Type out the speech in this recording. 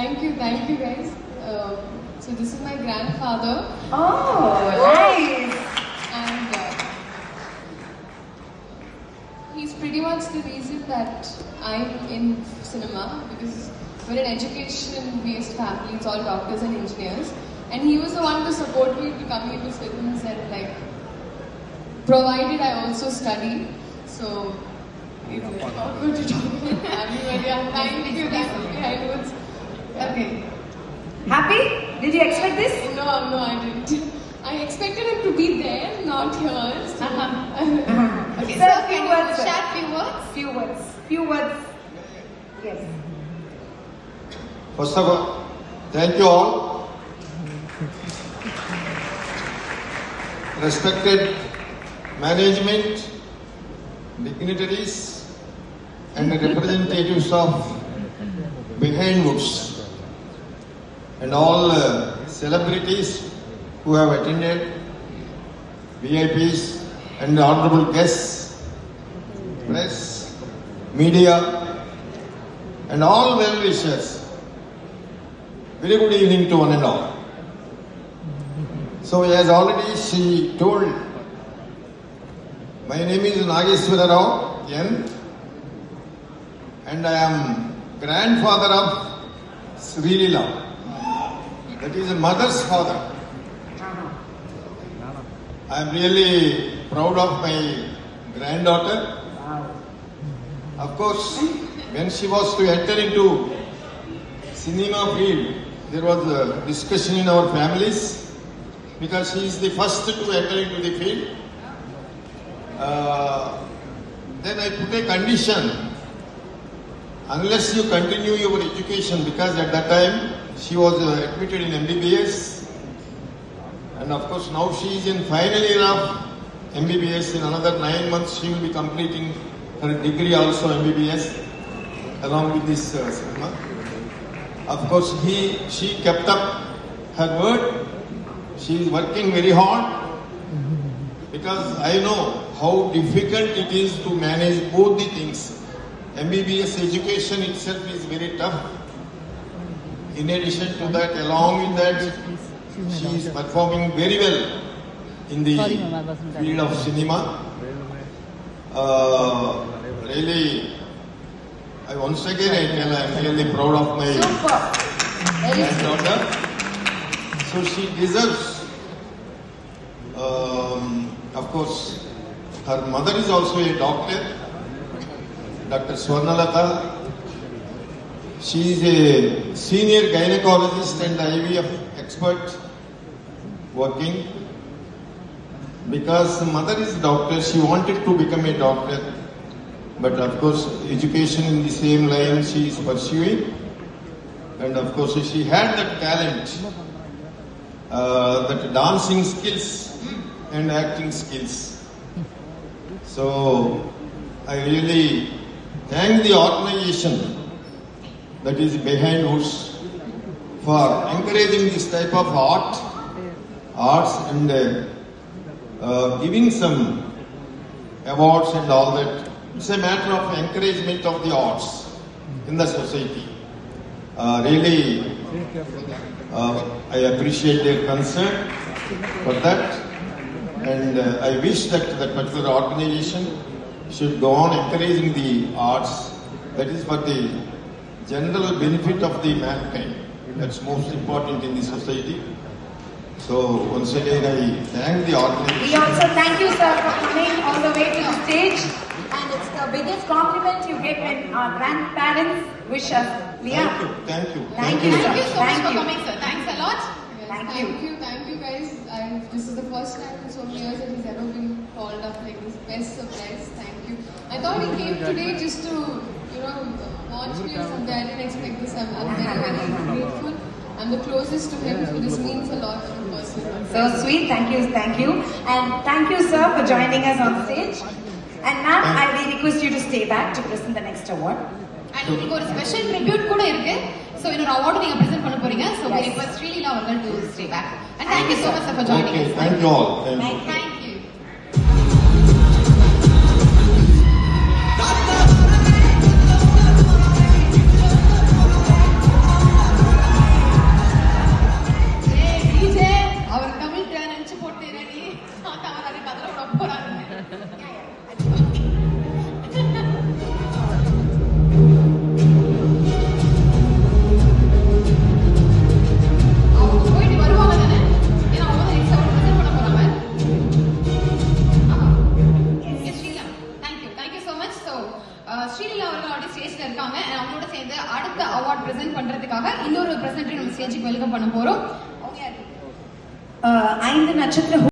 thank you guys. So this is my grandfather. Oh, nice. And he's pretty much the reason that I'm in cinema, because we're an education-based family. It's all doctors and engineers. And he was the one to support me to coming into films and like, provided I also study. So it's not good to talk about family, but yeah, thank you. Behind words. Okay. Happy? Did you expect this? No, I didn't. I expected him to be there, not here. So. Okay, So, so can you share few words? Few words. Yes. First of all, thank you all. Respected management, dignitaries, and representatives of Behind Woods, and all celebrities who have attended, VIPs, and honorable guests, press, media, and all well-wishers. Very good evening to one and all. So as already she told, my name is Nageswara Rao N, and I am grandfather of Sri Leela. That is a mother's father. I am really proud of my granddaughter. Of course, when she was to enter into cinema field, there was a discussion in our families because she is the first to enter into the field. Then I put a condition, unless you continue your education, because at that time she was admitted in MBBS, and of course now she is in final year of MBBS. In another 9 months she will be completing her degree also MBBS along with this cinema. Of course she kept up her word. She is working very hard because I know how difficult it is to manage both the things. MBBS education itself is very tough. In addition to that, along with that, she is performing very well in the field of cinema. Really, once again I tell I am really proud of my granddaughter. So she deserves. Of course, her mother is also a doctor, Dr. Swarnalata. She is a senior gynecologist and IVF expert working. Because the mother is a doctor, she wanted to become a doctor. But of course, education in the same line she is pursuing. And of course, she had that talent, that dancing skills and acting skills. So, I really thank the organization that is Behind Woods for encouraging this type of arts and giving some awards and all that. It's a matter of encouragement of the arts in the society. Really, I appreciate their concern for that, and I wish that that particular organization should go on encouraging the arts. That is for the general benefit of the mankind. That's most important in the society. So once again, I thank the organization. We also thank you, sir, for coming all the way to the stage. And it's the biggest compliment you get when our grandparents wish us. Leah. Thank you. Thank you, sir. Thank you so much Thank for you. coming, sir. Thanks a lot. Thank you. Thank you guys. This is the first time in so many years that he's ever been called up like this. Best surprise. Thank you. I thought he came today just to, watch me or something. I didn't expect this. I'm very, very grateful. I'm the closest to him, so this means a lot to the person. So sweet. Thank you. And thank you, sir, for joining us on stage. And ma'am, I will request you to stay back to present the next award. And உங்களுக்கு ஒரு special tribute கூட இருக்கு. So இன்னொரு award நீங்க present பண்ண போறீங்க. So we request Sri Leela அவர்கள் to stay back. And thank you so much sir for joining us. Thank you all. Thank you. பண்றதுக்காக இன்னொரு பிரசன்டர் நம்ம ஸ்டேஜுக்கு வெல்கம் பண்ண போறோம். அவங்க 5 நட்சத்திர